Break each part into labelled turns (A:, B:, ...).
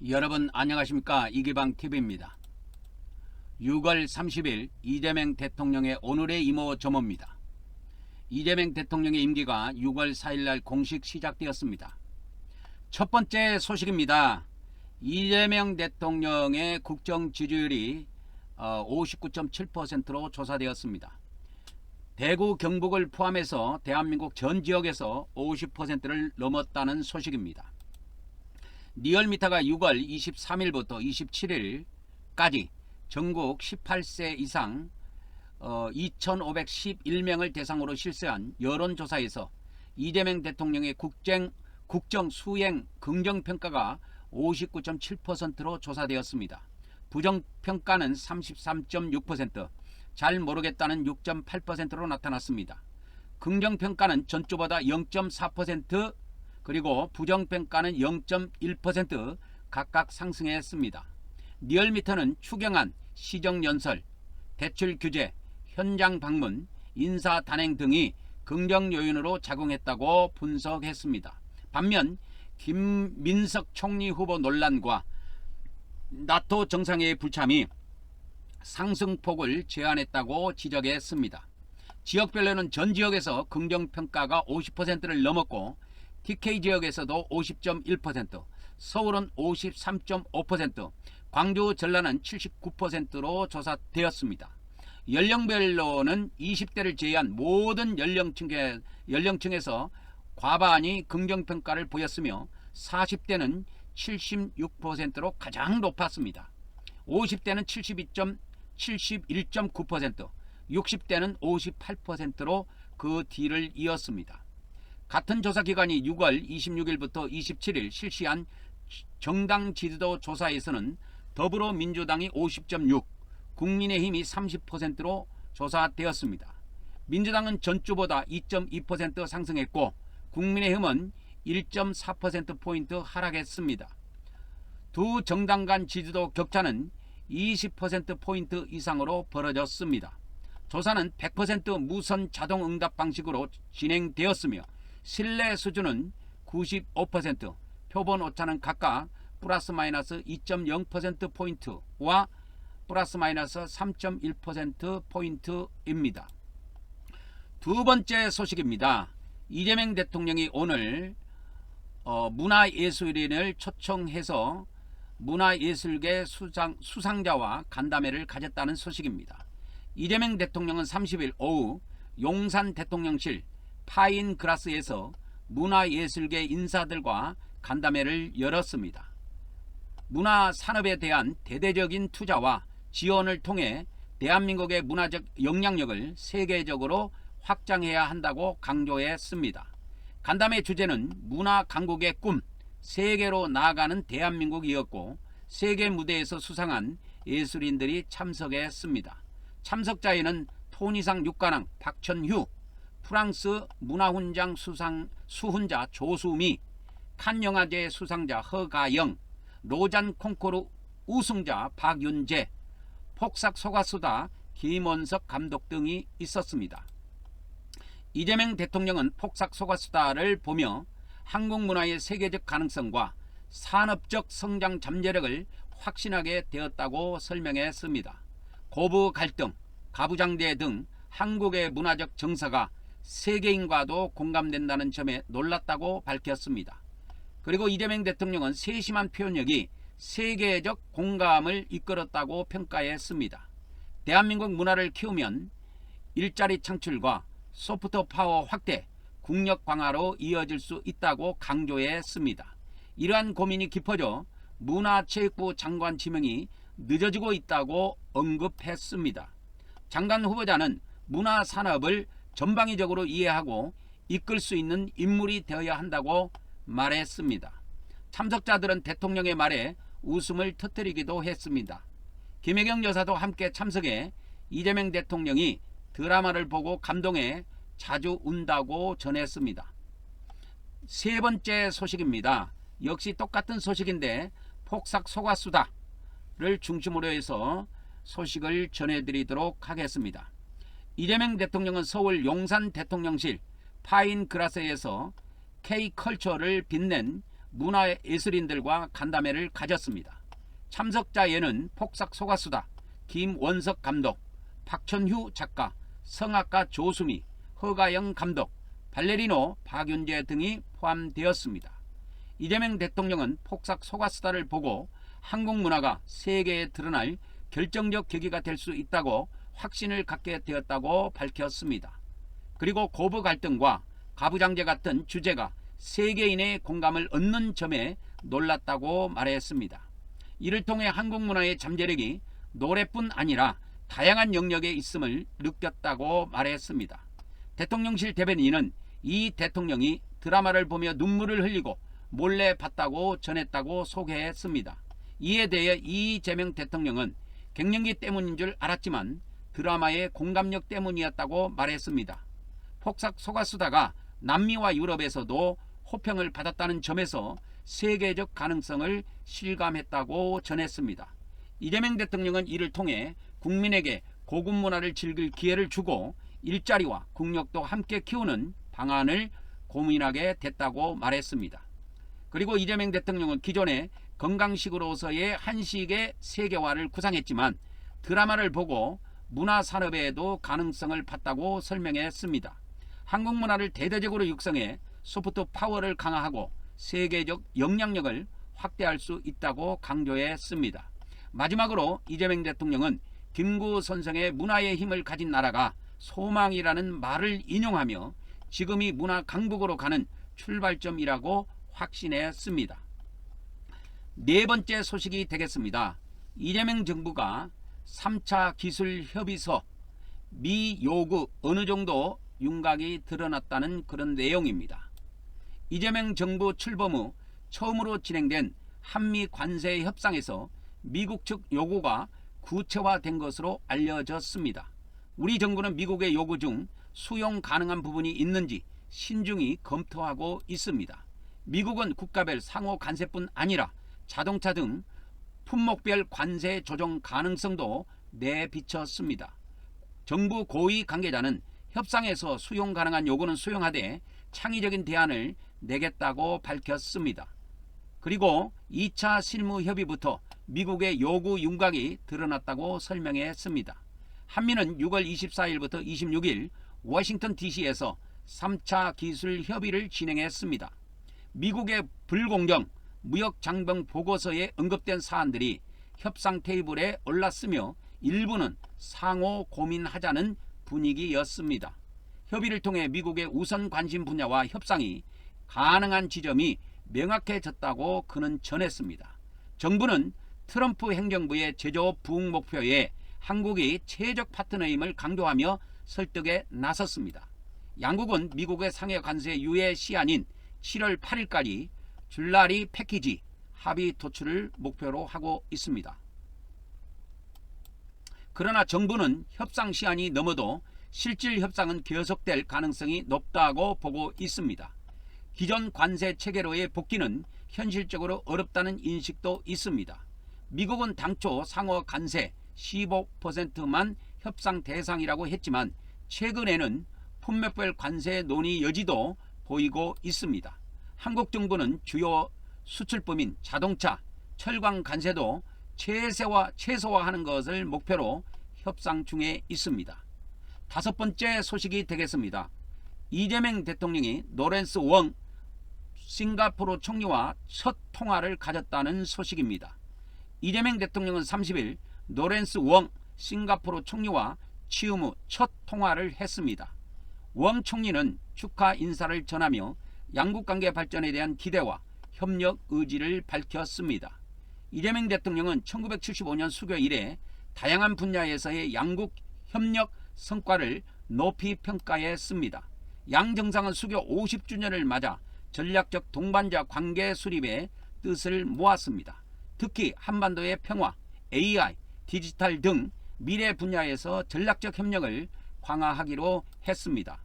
A: 여러분 안녕하십니까? 이기방TV입니다. 6월 30일 이재명 대통령의 오늘의 이모저모입니다. 이재명 대통령의 임기가 6월 4일날 공식 시작되었습니다. 첫 번째 소식입니다. 이재명 대통령의 국정 지지율이 59.7%로 조사되었습니다. 대구 경북을 포함해서 대한민국 전 지역에서 50%를 넘었다는 소식입니다. 리얼미터가 6월 23일부터 27일까지 전국 18세 이상 2,511명을 대상으로 실시한 여론조사에서 이재명 대통령의 국정 수행 긍정평가가 59.7%로 조사되었습니다. 부정평가는 33.6%, 잘 모르겠다는 6.8%로 나타났습니다. 긍정평가는 전주보다 0.4%, 그리고 부정평가는 0.1% 각각 상승했습니다. 리얼미터는 추경안, 시정연설, 대출 규제, 현장 방문, 인사 단행 등이 긍정 요인으로 작용했다고 분석했습니다. 반면 김민석 총리 후보 논란과 나토 정상회의 불참이 상승폭을 제한했다고 지적했습니다. 지역별로는 전 지역에서 긍정평가가 50%를 넘었고 TK 지역에서도 50.1%, 서울은 53.5%, 광주 전라는 79%로 조사되었습니다. 연령별로는 20대를 제외한 모든 연령층에서 과반이 긍정평가를 보였으며 40대는 76%로 가장 높았습니다. 50대는 71.9%, 60대는 58%로 그 뒤를 이었습니다. 같은 조사기관이 6월 26일부터 27일 실시한 정당 지지도 조사에서는 더불어민주당이 50.6%, 국민의힘이 30%로 조사되었습니다. 민주당은 전주보다 2.2% 상승했고 국민의힘은 1.4%포인트 하락했습니다. 두 정당 간 지지도 격차는 20%포인트 이상으로 벌어졌습니다. 조사는 100% 무선 자동응답 방식으로 진행되었으며 신뢰 수준은 95%, 표본 오차는 각각 플러스 마이너스 2.0%포인트와 플러스 마이너스 3.1%포인트입니다. 두 번째 소식입니다. 이재명 대통령이 오늘 문화예술인을 초청해서 문화예술계 수상자와 간담회를 가졌다는 소식입니다. 이재명 대통령은 30일 오후 용산 대통령실 파인그라스에서 문화예술계 인사들과 간담회를 열었습니다. 문화산업에 대한 대대적인 투자와 지원을 통해 대한민국의 문화적 영향력을 세계적으로 확장해야 한다고 강조했습니다. 간담회 주제는 문화 강국의 꿈, 세계로 나아가는 대한민국이었고 세계 무대에서 수상한 예술인들이 참석했습니다. 참석자에는 토니상 육관왕 박천휴, 프랑스 문화훈장 수훈자 조수미, 칸 영화제 수상자 허가영, 로잔 콩쿠르 우승자 박윤재, 폭삭 소가수다 김원석 감독 등이 있었습니다. 이재명 대통령은 폭삭 소가수다를 보며 한국 문화의 세계적 가능성과 산업적 성장 잠재력을 확신하게 되었다고 설명했습니다. 고부 갈등, 가부장제 등 한국의 문화적 정서가 세계인과도 공감된다는 점에 놀랐다고 밝혔습니다. 그리고 이재명 대통령은 세심한 표현력이 세계적 공감을 이끌었다고 평가했습니다. 대한민국 문화를 키우면 일자리 창출과 소프트 파워 확대, 국력 강화로 이어질 수 있다고 강조했습니다. 이러한 고민이 깊어져 문화체육부 장관 지명이 늦어지고 있다고 언급했습니다. 장관 후보자는 문화산업을 전방위적으로 이해하고 이끌 수 있는 인물이 되어야 한다고 말했습니다. 참석자들은 대통령의 말에 웃음을 터뜨리기도 했습니다. 김혜경 여사도 함께 참석해 이재명 대통령이 드라마를 보고 감동해 자주 운다고 전했습니다. 세 번째 소식입니다. 역시 똑같은 소식인데 폭삭 소가수다를 중심으로 해서 소식을 전해드리도록 하겠습니다. 이재명 대통령은 서울 용산 대통령실 파인그라스에서 K컬처를 빛낸 문화예술인들과 간담회를 가졌습니다. 참석자에는 폭삭 소가수다 김원석 감독, 박천휴 작가, 성악가 조수미, 허가영 감독, 발레리노 박윤재 등이 포함되었습니다. 이재명 대통령은 폭삭 소가수다를 보고 한국 문화가 세계에 드러날 결정적 계기가 될 수 있다고 확신을 갖게 되었다고 밝혔습니다. 그리고 고부 갈등과 가부장제 같은 주제가 세계인의 공감을 얻는 점에 놀랐다고 말했습니다. 이를 통해 한국 문화의 잠재력이 노래뿐 아니라 다양한 영역에 있음을 느꼈다고 말했습니다. 대통령실 대변인은 이 대통령이 드라마를 보며 눈물을 흘리고 몰래 봤다고 전했다고 소개했습니다. 이에 대해 이재명 대통령은 갱년기 때문인 줄 알았지만 드라마의 공감력 때문이었다고 말했습니다. 폭삭 소가수다가 남미와 유럽에서도 호평을 받았다는 점에서 세계적 가능성을 실감했다고 전했습니다. 이재명 대통령은 이를 통해 국민에게 고급 문화를 즐길 기회를 주고 일자리와 국력도 함께 키우는 방안을 고민하게 됐다고 말했습니다. 그리고 이재명 대통령은 기존에 건강식으로서의 한식의 세계화를 구상했지만 드라마를 보고 문화산업에도 가능성을 봤다고 설명했습니다. 한국 문화를 대대적으로 육성해 소프트 파워를 강화하고 세계적 영향력을 확대할 수 있다고 강조했습니다. 마지막으로 이재명 대통령은 김구 선생의 문화의 힘을 가진 나라가 소망이라는 말을 인용하며 지금이 문화 강국으로 가는 출발점이라고 확신했습니다. 네 번째 소식이 되겠습니다. 이재명 정부가 3차 기술협의서 미 요구 어느 정도 윤곽이 드러났다는 그런 내용입니다. 이재명 정부 출범 후 처음으로 진행된 한미 관세 협상에서 미국 측 요구가 구체화된 것으로 알려졌습니다. 우리 정부는 미국의 요구 중 수용 가능한 부분이 있는지 신중히 검토하고 있습니다. 미국은 국가별 상호 관세뿐 아니라 자동차 등 품목별 관세 조정 가능성도 내비쳤습니다. 정부 고위 관계자는 협상에서 수용 가능한 요구는 수용하되 창의적인 대안을 내겠다고 밝혔습니다. 그리고 2차 실무 협의부터 미국의 요구 윤곽이 드러났다고 설명했습니다. 한미는 6월 24일부터 26일 워싱턴 DC에서 3차 기술 협의를 진행했습니다. 미국의 불공정 무역 장벽 보고서에 언급된 사안들이 협상 테이블에 올랐으며 일부는 상호 고민하자는 분위기였습니다. 협의를 통해 미국의 우선 관심 분야와 협상이 가능한 지점이 명확해졌다고 그는 전했습니다. 정부는 트럼프 행정부의 제조 부흥 목표에 한국이 최적 파트너임을 강조하며 설득에 나섰습니다. 양국은 미국의 상해 관세 유예 시한인 7월 8일까지 줄라리 패키지 합의 도출을 목표로 하고 있습니다. 그러나 정부는 협상 시한이 넘어도 실질 협상은 계속될 가능성이 높다고 보고 있습니다. 기존 관세 체계로의 복귀는 현실적으로 어렵다는 인식도 있습니다. 미국은 당초 상호 관세 15%만 협상 대상이라고 했지만 최근에는 품목별 관세 논의 여지도 보이고 있습니다. 한국 정부는 주요 수출품인 자동차, 철강 관세도 최소화하는 것을 목표로 협상 중에 있습니다. 다섯 번째 소식이 되겠습니다. 이재명 대통령이 노렌스 웡 싱가포르 총리와 첫 통화를 가졌다는 소식입니다. 이재명 대통령은 30일 노렌스 웡 싱가포르 총리와 취임 후 첫 통화를 했습니다. 웡 총리는 축하 인사를 전하며 양국 관계 발전에 대한 기대와 협력 의지를 밝혔습니다. 이재명 대통령은 1975년 수교 이래 다양한 분야에서의 양국 협력 성과를 높이 평가했습니다. 양 정상은 수교 50주년을 맞아 전략적 동반자 관계 수립에 뜻을 모았습니다. 특히 한반도의 평화, AI, 디지털 등 미래 분야에서 전략적 협력을 강화하기로 했습니다.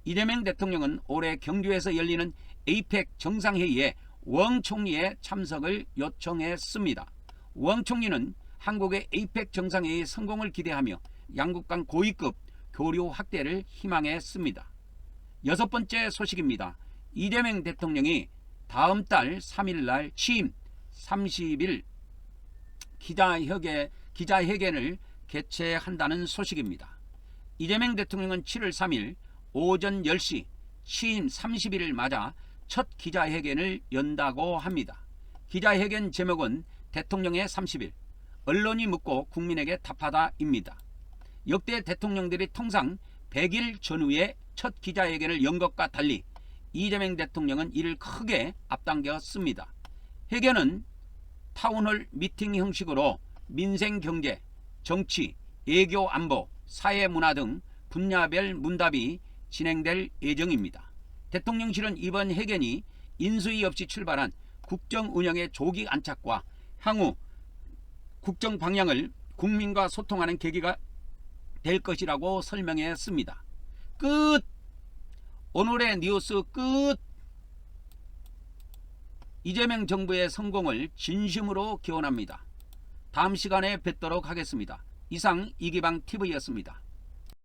A: 이재명 대통령은 올해 경주에서 열리는 에이펙 정상회의에 웡 총리의 참석을 요청했습니다. 웡 총리는 한국의 에이펙 정상회의 성공을 기대하며 양국 간 고위급 교류 확대를 희망했습니다. 여섯 번째 소식입니다. 이재명 대통령이 다음 달 3일날 취임 30일 기자회견을 개최한다는 소식입니다. 이재명 대통령은 7월 3일 오전 10시 취임 30일을 맞아 첫 기자회견을 연다고 합니다. 기자회견 제목은 대통령의 30일, 언론이 묻고 국민에게 답하다입니다. 역대 대통령들이 통상 100일 전후에 첫 기자회견을 연 것과 달리 이재명 대통령은 이를 크게 앞당겼습니다. 회견은 타운홀 미팅 형식으로 민생 경제, 정치, 외교 안보, 사회문화 등 분야별 문답이 진행될 예정입니다. 대통령실은 이번 회견이 인수위 없이 출발한 국정 운영의 조기 안착과 향후 국정 방향을 국민과 소통하는 계기가 될 것이라고 설명했습니다. 끝! 오늘의 뉴스 끝! 이재명 정부의 성공을 진심으로 기원합니다. 다음 시간에 뵙도록 하겠습니다. 이상 이기방TV였습니다.